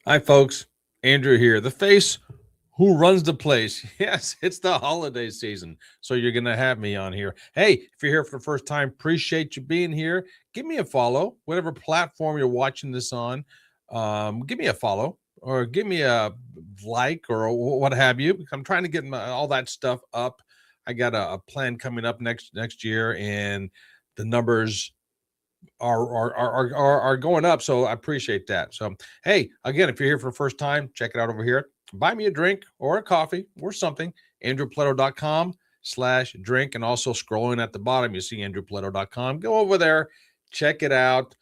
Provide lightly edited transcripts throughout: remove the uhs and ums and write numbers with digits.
Hi, folks. Andrew here, the face who runs the place. Yes, it's the holiday season. So you're going to have me on here. Hey, if you're here for the first time, appreciate you being here. Give me a follow, whatever platform you're watching this on. Give me a follow or give me a like or what have you. I'm trying to get all that stuff up. I got a plan coming up next year, and the numbers are going up. So I appreciate that. So hey, again, if you're here for the first time, check it out over here. Buy me a drink or a coffee or something. AndrewPleto.com/drink. And also scrolling at the bottom, you see AndrewPleto.com. Go over there, check it out.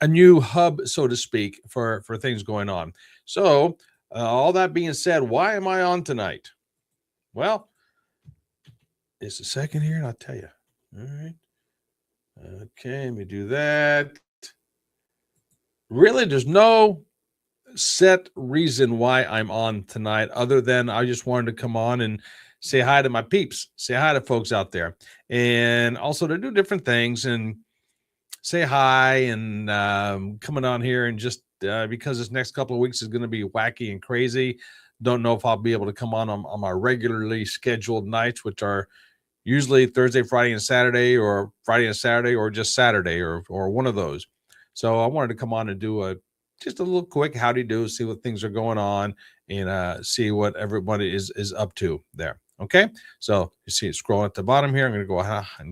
A new hub, so to speak, for things going on. So all that being said, why am I on tonight? Well, it's a second here, and I'll tell you. All right. Okay, let me do that. Really, there's no set reason why I'm on tonight, other than I just wanted to come on and say hi to my peeps, say hi to folks out there, and also to do different things and say hi and coming on here and just because this next couple of weeks is going to be wacky and crazy. Don't know if I'll be able to come on my regularly scheduled nights, which are usually Thursday, Friday, and Saturday, or Friday and Saturday, or just Saturday, or one of those. So I wanted to come on and do just a little quick howdy do, see what things are going on, and see what everybody is up to there. Okay, so you see it scrolling at the bottom here. I'm going to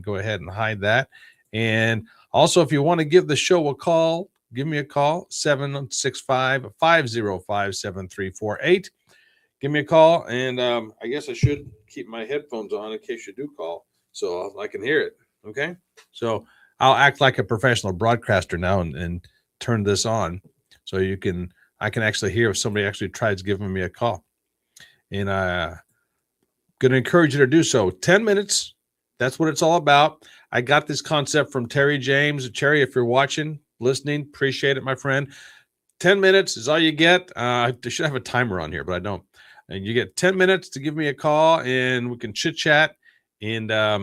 go ahead and hide that. And also, if you want to give the show a call, give me a call 765-505-7348. Give me a call, and I guess I should keep my headphones on in case you do call, so I can hear it. Okay, so I'll act like a professional broadcaster now and turn this on, so I can actually hear if somebody actually tries giving me a call, and going to encourage you to do so. 10 minutes. That's what it's all about. I got this concept from Terry James. Terry, if you're watching, listening, appreciate it, my friend. 10 minutes is all you get. I should have a timer on here, but I don't. And you get 10 minutes to give me a call, and we can chit chat. And I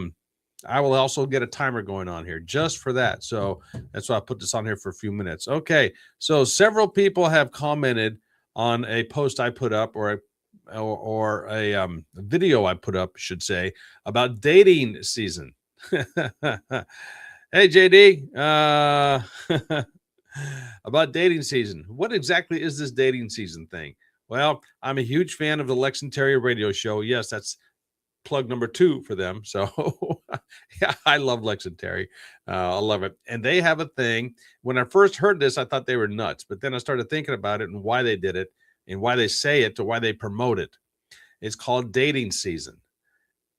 will also get a timer going on here just for that. So that's why I put this on here for a few minutes. Okay. So several people have commented on a post I put up, or a video I put up, I should say, about dating season. Hey, JD. About dating season. What exactly is this dating season thing? Well, I'm a huge fan of the Lex and Terry radio show. Yes, that's plug number 2 for them. So yeah, I love Lex and Terry. I love it. And they have a thing. When I first heard this, I thought they were nuts, but then I started thinking about it and why they did it and why they say it, to why they promote it. It's called dating season.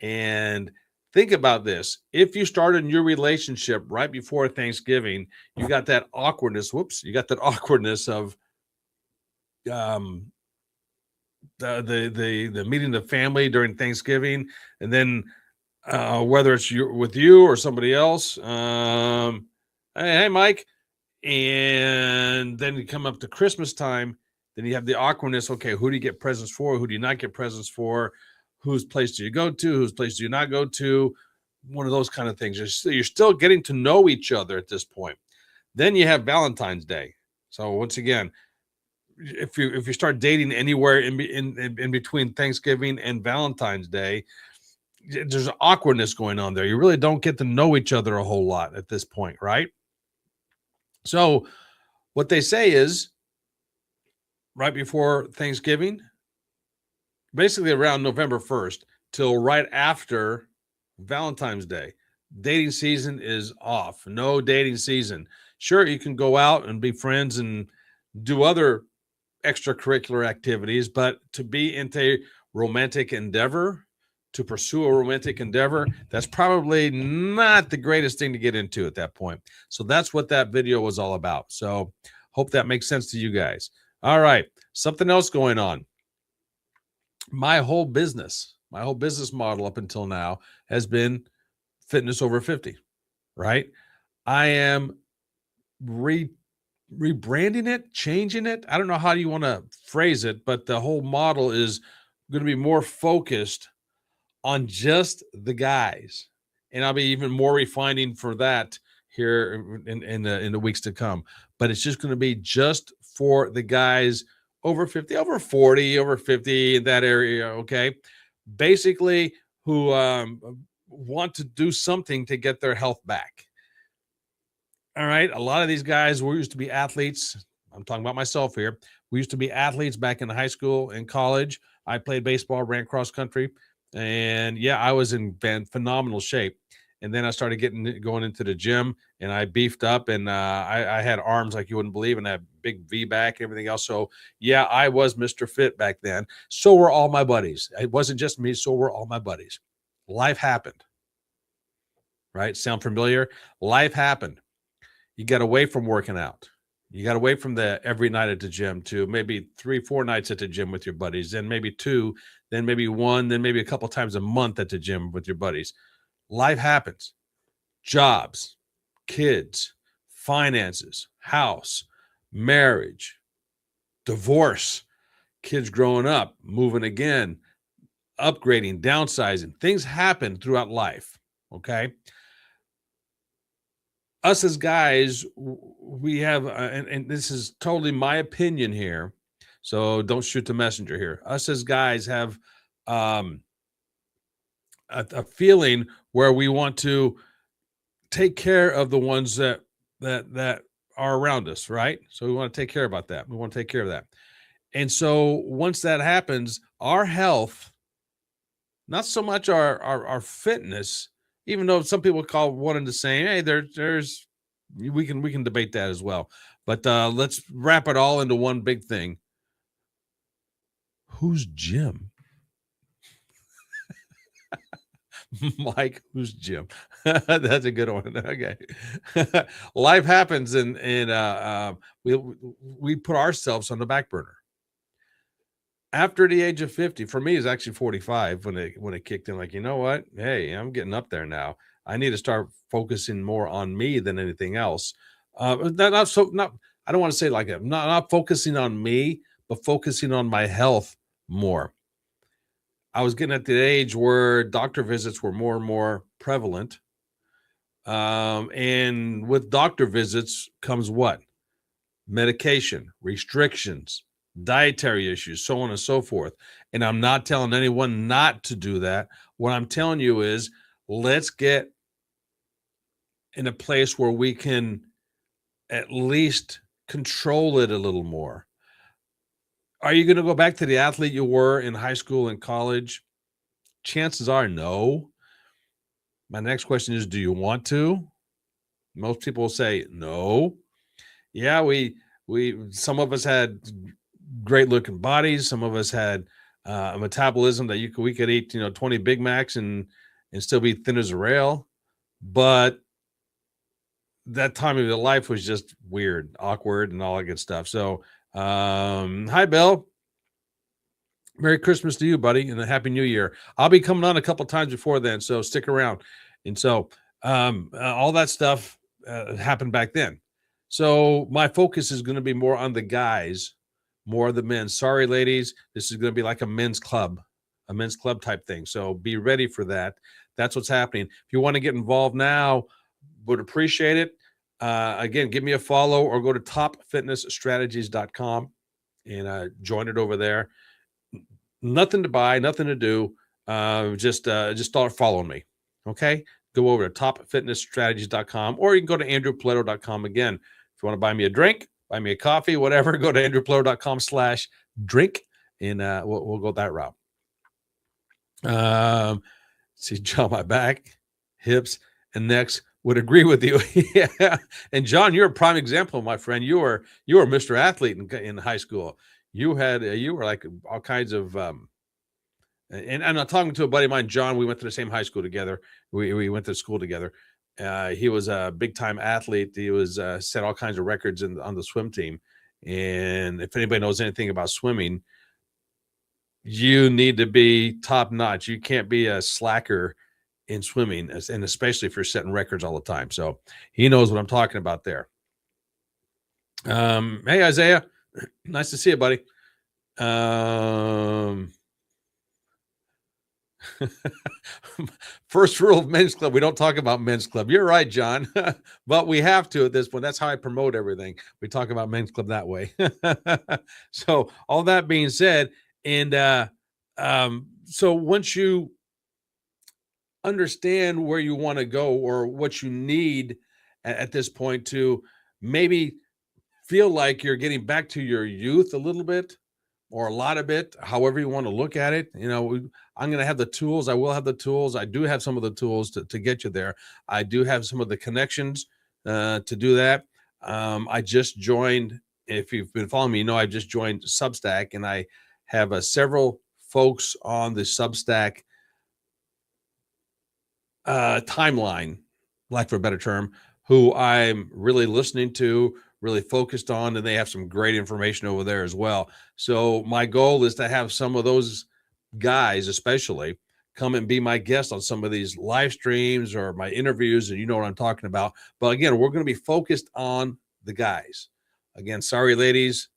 And think about this. If you started your relationship right before Thanksgiving, you got that awkwardness. You got that awkwardness of um, the meeting the family during Thanksgiving, and then whether it's with you or somebody else. Hey, Mike, and then you come up to Christmas time. Then you have the awkwardness. Okay, who do you get presents for? Who do you not get presents for? Whose place do you go to? Whose place do you not go to? One of those kind of things. You're still getting to know each other at this point. Then you have Valentine's Day. So once again, if you start dating anywhere in between Thanksgiving and Valentine's Day, there's awkwardness going on there. You really don't get to know each other a whole lot at this point, right? So what they say is right before Thanksgiving, basically around November 1st till right after Valentine's Day, dating season is off. No dating season. Sure, you can go out and be friends and do other extracurricular activities, but to be into romantic endeavor, to pursue a romantic endeavor, that's probably not the greatest thing to get into at that point. So that's what that video was all about. So hope that makes sense to you guys. All right, something else going on. My whole business model up until now has been fitness over 50, right? I am rebranding it, changing it. I don't know how you want to phrase it, but the whole model is going to be more focused on just the guys, and I'll be even more refining for that here in the weeks to come. But it's just going to be just for the guys over 50, over 40, over 50 in that area. Okay. Basically, who want to do something to get their health back. All right. A lot of these guys were used to be athletes. I'm talking about myself here. We used to be athletes back in high school and college. I played baseball, ran cross country, and yeah, I was in phenomenal shape. And then I started going into the gym, and I beefed up, and I had arms like you wouldn't believe, and I had big V back and everything else. So yeah, I was Mr. Fit back then. So were all my buddies. It wasn't just me. So were all my buddies. Life happened. Right? Sound familiar? Life happened. You got away from working out. You got away from the every night at the gym to maybe 3, 4 nights at the gym with your buddies, then maybe two, then maybe one, then maybe a couple times a month at the gym with your buddies. Life happens. Jobs, kids, finances, house, marriage, divorce, kids growing up, moving again, upgrading, downsizing. Things happen throughout life. Okay. Us as guys, we have, and this is totally my opinion here, so don't shoot the messenger here. Us as guys have um, a feeling where we want to take care of the ones that are around us, right? So we want to take care about that. We want to take care of that, and so once that happens, our health, not so much our fitness, even though some people call one and the same. Hey, there's we can debate that as well. But let's wrap it all into one big thing. Who's Jim? Mike, who's Jim? That's a good one. Okay. Life happens, and we put ourselves on the back burner. After the age of 50, for me, is actually 45 when it kicked in. Like, you know what? Hey, I'm getting up there now. I need to start focusing more on me than anything else. Not I don't want to say like that. Not focusing on me, but focusing on my health more. I was getting at the age where doctor visits were more and more prevalent. And with doctor visits comes what? Medication, restrictions, dietary issues, so on and so forth. And I'm not telling anyone not to do that. What I'm telling you is let's get in a place where we can at least control it a little more. Are you going to go back to the athlete you were in high school and college? Chances are no. My next question is, do you want to? Most people will say no. Yeah, we some of us had great looking bodies. Some of us had a metabolism that we could eat 20 Big Macs and still be thin as a rail. But that time of your life was just weird, awkward, and all that good stuff. So, hi, Bill. Merry Christmas to you, buddy, and a Happy New Year. I'll be coming on a couple times before then, so stick around. And so, all that stuff happened back then. So my focus is going to be more on the guys, more of the men. Sorry, ladies, this is going to be like a men's club type thing. So be ready for that. That's what's happening. If you want to get involved now, would appreciate it. Again, give me a follow or go to topfitnessstrategies.com and join it over there. Nothing to buy, nothing to do. Just start following me. Okay. Go over to topfitnessstrategies.com, or you can go to andrewpaletto.com. Again, if you want to buy me a drink, buy me a coffee, whatever, go to andrewpaletto.com/drink, and we'll go that route. See, John, my back, hips, and necks would agree with you. Yeah. And John, you're a prime example, my friend. You were Mr. Athlete in high school. You were like all kinds of and I'm talking to a buddy of mine, John. We went to the same high school together. We went to school together. He was a big time athlete. He was set all kinds of records on the swim team. And if anybody knows anything about swimming, you need to be top notch. You can't be a slacker in swimming, and especially if you're setting records all the time. So he knows what I'm talking about there. Hey, Isaiah, nice to see you, buddy. First rule of men's club, we don't talk about men's club. You're right, John. But we have to at this point. That's how I promote everything. We talk about men's club that way. So all that being said, and so once you understand where you want to go or what you need at this point to maybe feel like you're getting back to your youth a little bit or a lot of it, however you want to look at it. I'm going to have the tools. I will have the tools. I do have some of the tools to get you there. I do have some of the connections to do that. I just joined, if you've been following me, I just joined Substack, and I have several folks on the Substack timeline, lack for a better term, who I'm really listening to, really focused on, and they have some great information over there as well. So my goal is to have some of those guys, especially, come and be my guest on some of these live streams or my interviews, and you know what I'm talking about. But again, we're going to be focused on the guys. Again, sorry, ladies,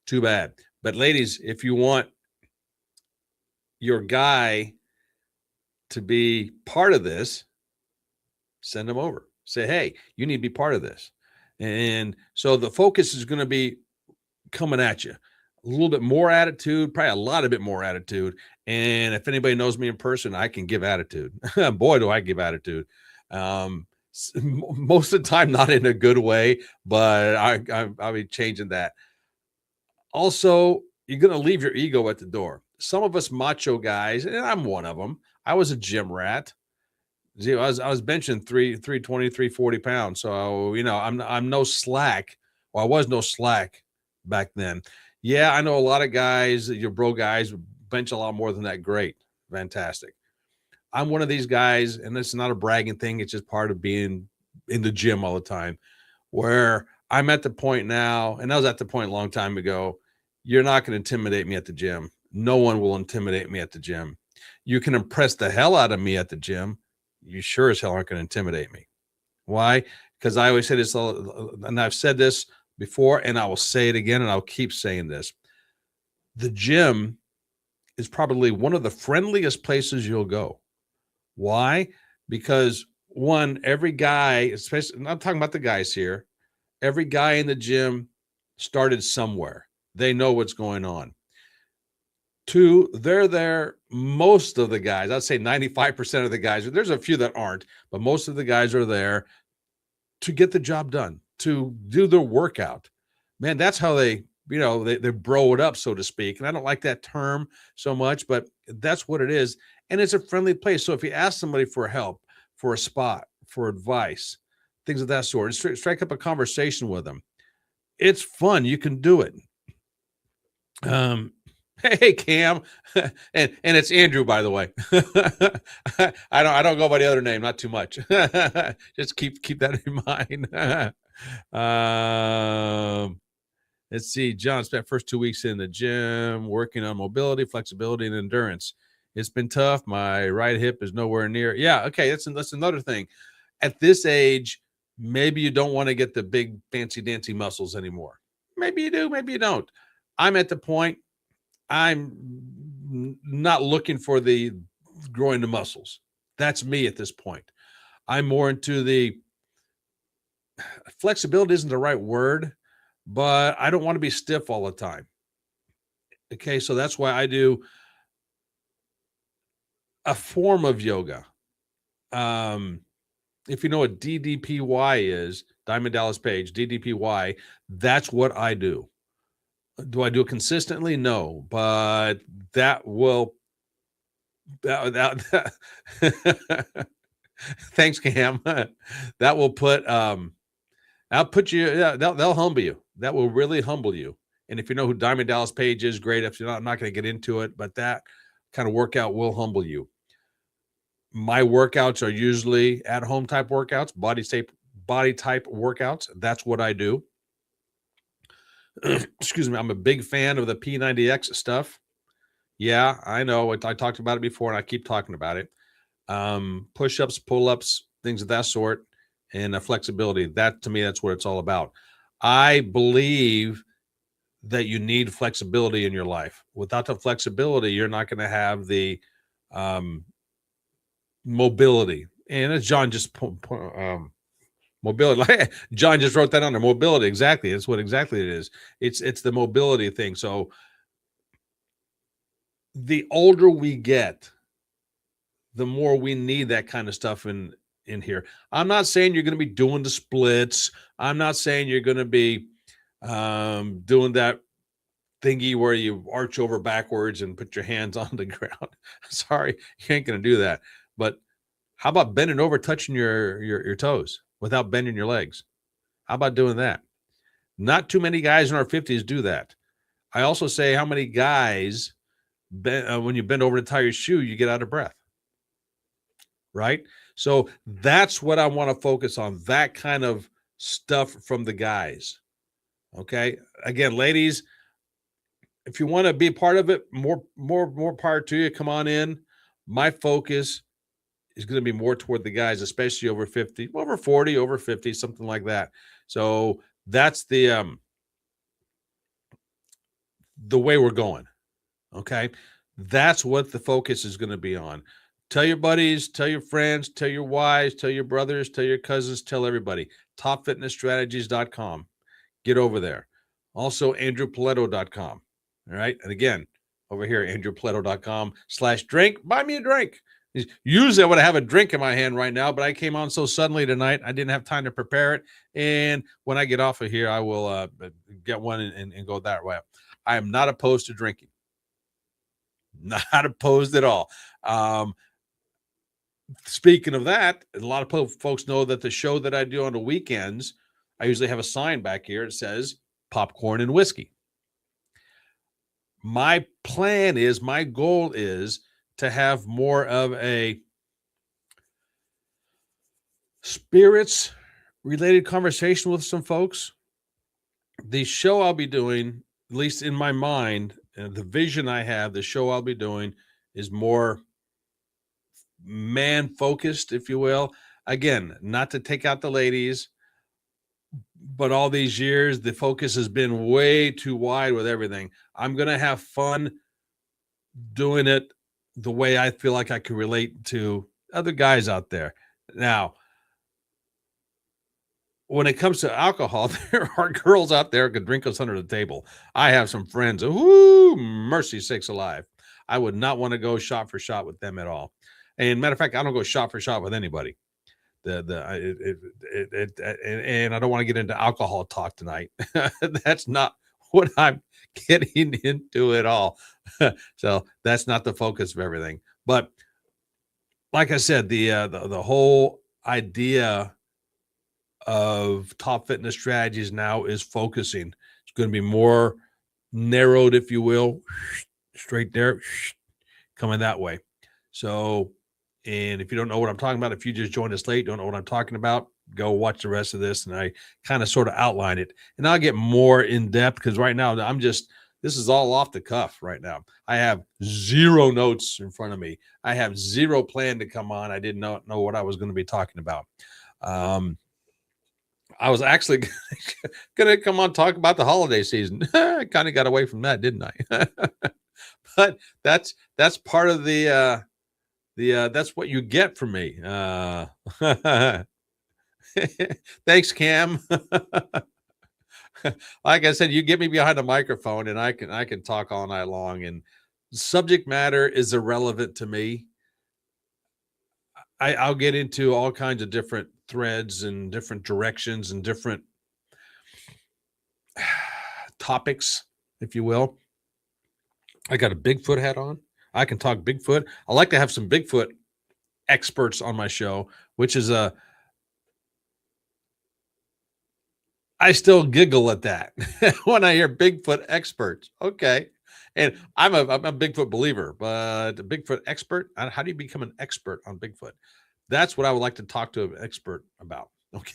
too bad. But ladies, if you want your guy to be part of this, send them over. Say, hey, you need to be part of this. And so the focus is going to be coming at you. A little bit more attitude, probably a lot of bit more attitude. And if anybody knows me in person, I can give attitude. Boy, do I give attitude. Most of the time, not in a good way, but I'll be changing that. Also, you're going to leave your ego at the door. Some of us macho guys, and I'm one of them. I was a gym rat. I was benching 320, 340 pounds. So, I'm no slack. Well, I was no slack back then. Yeah, I know a lot of guys, your bro guys, bench a lot more than that. Great. Fantastic. I'm one of these guys, and it's not a bragging thing. It's just part of being in the gym all the time, where I'm at the point now, and I was at the point a long time ago. You're not going to intimidate me at the gym. No one will intimidate me at the gym. You can impress the hell out of me at the gym. You sure as hell aren't going to intimidate me. Why? Because I always say this, and I've said this before, and I will say it again, and I'll keep saying this. The gym is probably one of the friendliest places you'll go. Why? Because one, every guy, especially, I'm talking about the guys here, every guy in the gym started somewhere. They know what's going on. Two, they're there. Most of the guys, I'd say 95% of the guys, there's a few that aren't, but most of the guys are there to get the job done, to do their workout. Man, that's how they bro it up, so to speak. And I don't like that term so much, but that's what it is. And it's a friendly place. So if you ask somebody for help, for a spot, for advice, things of that sort, strike up a conversation with them. It's fun. You can do it. Hey Cam, and it's Andrew, by the way. I don't go by the other name, not too much. Just keep that in mind. Let's see. John spent first 2 weeks in the gym working on mobility, flexibility, and endurance. It's been tough. My right hip is nowhere near. Yeah, okay. That's another thing. At this age, maybe you don't want to get the big fancy dancy muscles anymore. Maybe you do, maybe you don't. I'm at the point. I'm not looking for the growing the muscles. That's me at this point. I'm more into the flexibility isn't the right word, but I don't want to be stiff all the time. Okay, so that's why I do a form of yoga. If you know what DDPY is, Diamond Dallas Page, DDPY, that's what I do. Do I do it consistently? No, but that will. Thanks, Cam. That will put. I'll put you. Yeah, they'll humble you. That will really humble you. And if you know who Diamond Dallas Page is, great. If you're not, I'm not going to get into it, but that kind of workout will humble you. My workouts are usually at-home type workouts, body type workouts. That's what I do. Excuse me. I'm a big fan of the P90X stuff. Yeah, I know. I talked about it before, and I keep talking about it. Push-ups, pull-ups, things of that sort, and flexibility. That, to me, that's what it's all about. I believe that you need flexibility in your life. Without the flexibility, you're not going to have the mobility. And as John just mobility, John just wrote that on there. Mobility, exactly. That's what exactly it is. It's the mobility thing. So the older we get, the more we need that kind of stuff in here. I'm not saying you're going to be doing the splits. I'm not saying you're going to be doing that thingy where you arch over backwards and put your hands on the ground. Sorry, you ain't going to do that. But how about bending over, touching your toes without bending your legs? How about doing that? Not too many guys in our 50s do that. I also say, how many guys, when you bend over to tie your shoe, you get out of breath, right? So that's what I want to focus on, that kind of stuff from the guys. Okay. Again, ladies, if you want to be part of it, more power to you. Come on in. My focus is going to be more toward the guys, especially over 50, over 40, over 50, something like that. So that's the way we're going. Okay. That's what the focus is going to be on. Tell your buddies, tell your friends, tell your wives, tell your brothers, tell your cousins, tell everybody. TopFitnessStrategies.com. Get over there. Also, AndrewPaletto.com. All right. And again, over here, AndrewPaletto.com/drink. Buy me a drink. Usually I would have a drink in my hand right now, but I came on so suddenly tonight, I didn't have time to prepare it. And when I get off of here, I will get one and go that way. I am not opposed to drinking. Not opposed at all. Speaking of that, a lot of folks know that the show that I do on the weekends, I usually have a sign back here. It says popcorn and whiskey. My plan is, my goal is to have more of a spirits related conversation with some folks. The show I'll be doing, at least in my mind, the vision I have, the show I'll be doing is more man focused, if you will. Again, not to take out the ladies, but all these years, the focus has been way too wide with everything. I'm going to have fun doing it the way I feel like I can relate to other guys out there. Now, when it comes to alcohol, there are girls out there who can drink us under the table. I have some friends, mercy sakes alive. I would not want to go shot for shot with them at all. And matter of fact, I don't go shot for shot with anybody. And I don't want to get into alcohol talk tonight. That's not what I'm getting into at all. So that's not the focus of everything. But like I said, the whole idea of Top Fitness Strategies now is focusing. It's going to be more narrowed, if you will, straight there, coming that way. So, and if you don't know what I'm talking about, if you just joined us late, don't know what I'm talking about, go watch the rest of this. And I kind of sort of outline it, and I'll get more in depth because right now this is all off the cuff right now. I have zero notes in front of me. I have zero plan to come on. I didn't know what I was going to be talking about. I was actually going to come on talk about the holiday season. I kind of got away from that, didn't I? But that's part of the that's what you get from me. Thanks, Cam. Like I said, you get me behind a microphone and I can talk all night long, and subject matter is irrelevant to me. I'll get into all kinds of different threads and different directions and different topics, if you will. I got a Bigfoot hat on. I can talk Bigfoot. I like to have some Bigfoot experts on my show, which is I still giggle at that when I hear Bigfoot experts. Okay. And I'm a Bigfoot believer, but a Bigfoot expert, how do you become an expert on Bigfoot? That's what I would like to talk to an expert about. Okay.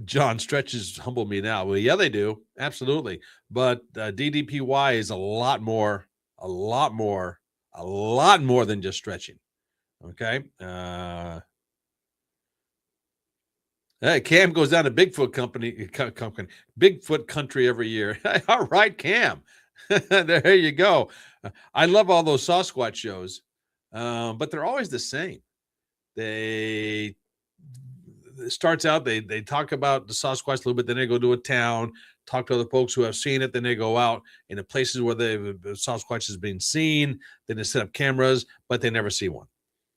John, stretches humble me now. Well, yeah, they do. Absolutely. But DDPY is a lot more than just stretching. Okay. Hey, Cam goes down to Bigfoot Bigfoot country every year. All right, Cam. There you go. I love all those Sasquatch shows, but they're always the same. They it starts out they talk about the Sasquatch a little bit, then they go to a town, talk to other folks who have seen it, then they go out in the places where the Sasquatch is being seen, then they set up cameras, but they never see one.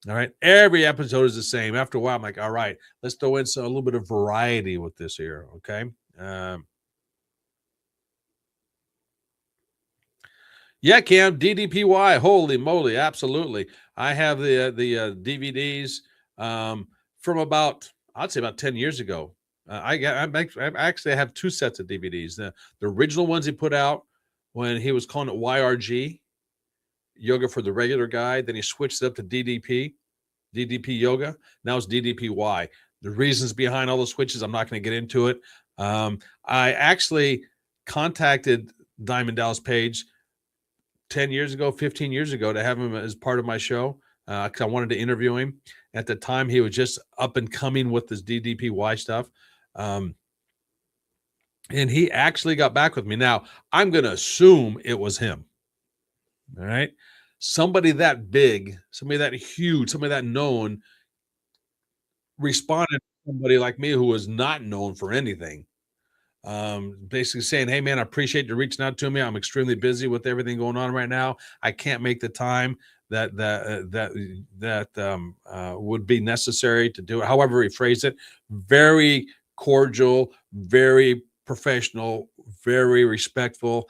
All right, every episode is the same. After a while, I'm like, all right, let's throw in a little bit of variety with this here. Okay. Yeah, Cam, DDPY. Holy moly, absolutely. I have the DVDs from about, I'd say about 10 years ago. I actually have two sets of DVDs. The original ones he put out when he was calling it YRG, yoga for the regular guy. Then he switched it up to DDP yoga. Now it's DDPY. The reasons behind all the switches, I'm not going to get into it. I actually contacted Diamond Dallas Page 10 years ago, 15 years ago to have him as part of my show because I wanted to interview him. At the time, he was just up and coming with this DDPY stuff. And he actually got back with me. Now, I'm going to assume it was him. All right. Somebody that big, somebody that huge, somebody that known responded to somebody like me who was not known for anything. Basically saying, hey man, I appreciate you reaching out to me. I'm extremely busy with everything going on right now. I can't make the time that would be necessary to do it. However he phrased it, very cordial, very professional, very respectful.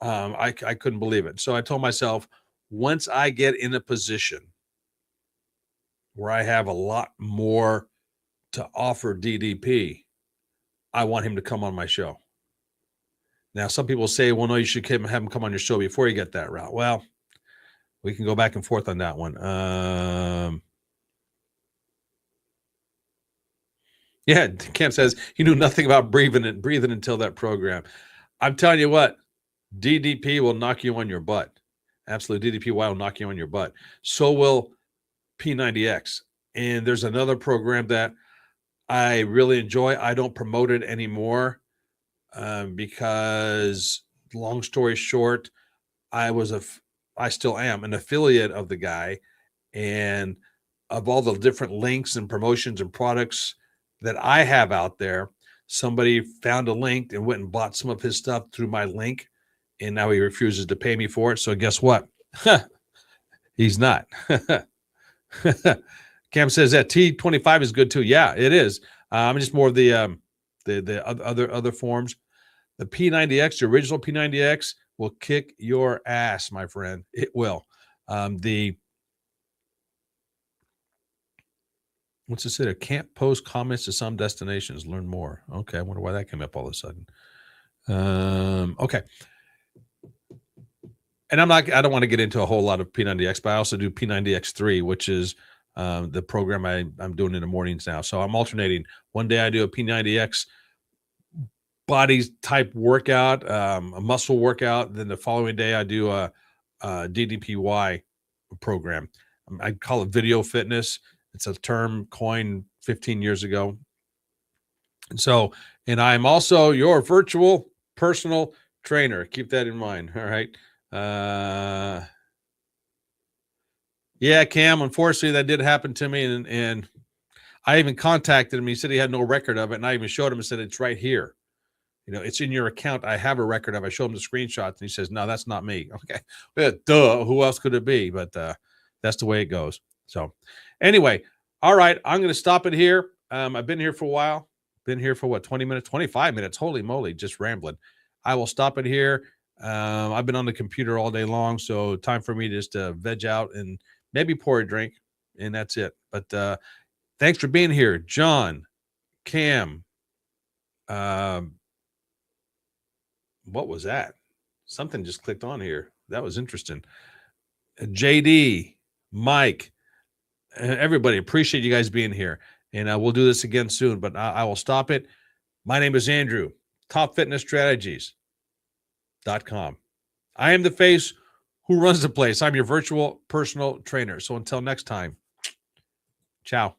I couldn't believe it. So I told myself, once I get in a position where I have a lot more to offer DDP, I want him to come on my show. Now, some people say, well, no, you should have him come on your show before you get that route. Well, we can go back and forth on that one. Yeah, Cam says he knew nothing about breathing until that program. I'm telling you what, DDP will knock you on your butt. Absolutely, DDPY will knock you on your butt. So will P90X. And there's another program that I really enjoy. I don't promote it anymore because, long story short, I still am an affiliate of the guy, and of all the different links and promotions and products that I have out there, somebody found a link and went and bought some of his stuff through my link, and now he refuses to pay me for it. So guess what? He's not. Cam says that T25 is good too. Yeah, it is. I'm just more of the other forms. The P90X, the original P90X, will kick your ass, my friend. It will. What's it say? Can't post comments to some destinations. Learn more. Okay, I wonder why that came up all of a sudden. Okay. And I don't want to get into a whole lot of P90X, but I also do P90X3, which is the program I'm doing in the mornings now. So I'm alternating. One day I do a P90X body type workout, a muscle workout. Then the following day I do a DDPY program. I call it video fitness. It's a term coined 15 years ago. And I'm also your virtual personal trainer. Keep that in mind. All right. Yeah, Cam, unfortunately that did happen to me. And I even contacted him. He said he had no record of it. And I even showed him and said, it's right here. It's in your account. I have a record of it. I showed him the screenshots and he says, no, that's not me. Okay. Well, duh. Who else could it be? But that's the way it goes. So anyway, all right. I'm going to stop it here. I've been here for a while. Been here for what, 20 minutes, 25 minutes. Holy moly, just rambling. I will stop it here. I've been on the computer all day long. So time for me just to veg out and maybe pour a drink. And that's it. But thanks for being here, John, Cam. What was that? Something just clicked on here. That was interesting. JD, Mike, everybody, appreciate you guys being here. And we'll do this again soon, but I will stop it. My name is Andrew, topfitnessstrategies.com. I am the face who runs the place. I'm your virtual personal trainer. So until next time, ciao.